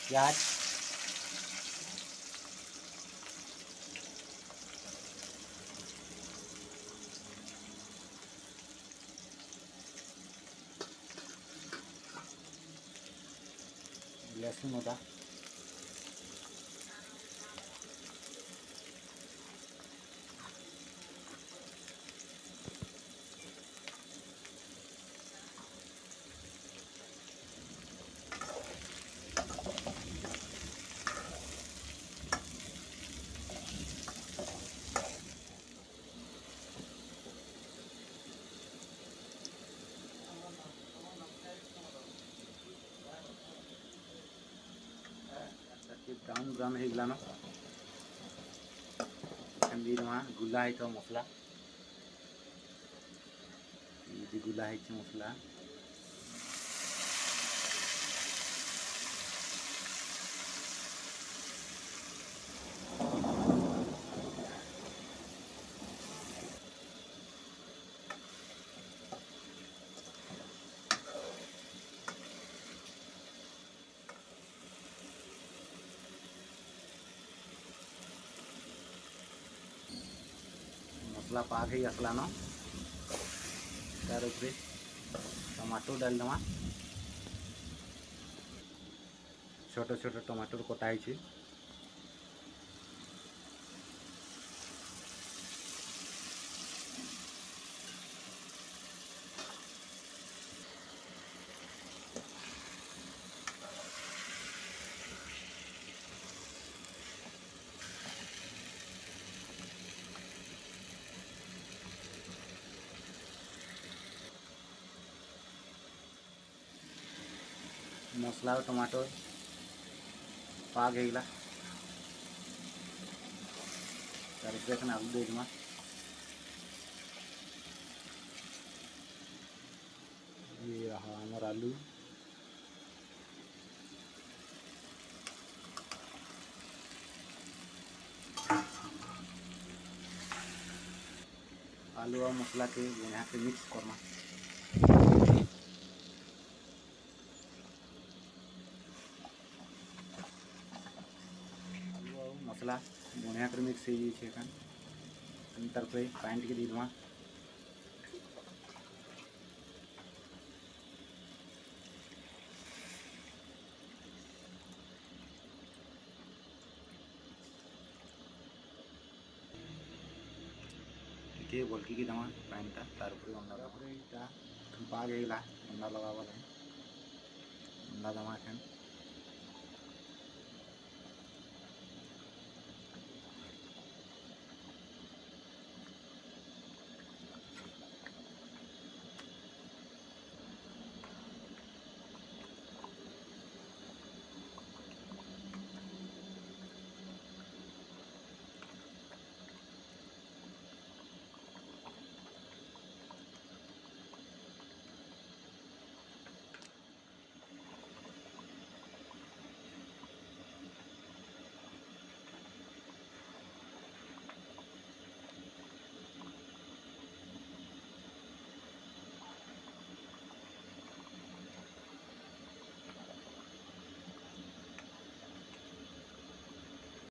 प्याज लहसुन होता ब्राउन ब्राउन ହେଇଗଲାନ ଏଣ୍ଡିରମା ଗୁଲା ହେଇଥିବ ମସଲା ଏମିତି ଗୁଲା ହେଇଛି ମସଲା मसला पाक ही आसलान तार उपरे टमाटो डाल दमा छोट छोट टमाटर कटा है मसला और टमाटो पाक ହେଇଗଲା तार उपरे आलू देमा ये रहा हमार आलू आलू और मसला के बढ़िया से मिक्स करमा मसला बढ़िया कर मिक्स हो जाए तार पे पानी टे दीदमा ଟିକେ ବଲକି କି ଦमा ପାଣିଟା ତାର ଉପରେ ଅଣ୍ଡା ତାପରେ ଏଇଟା ପାଗ ହେଇଗଲା ଅଣ୍ଡା ଲଗାବା ଅଣ୍ଡା ଦମା ଏଖେନ୍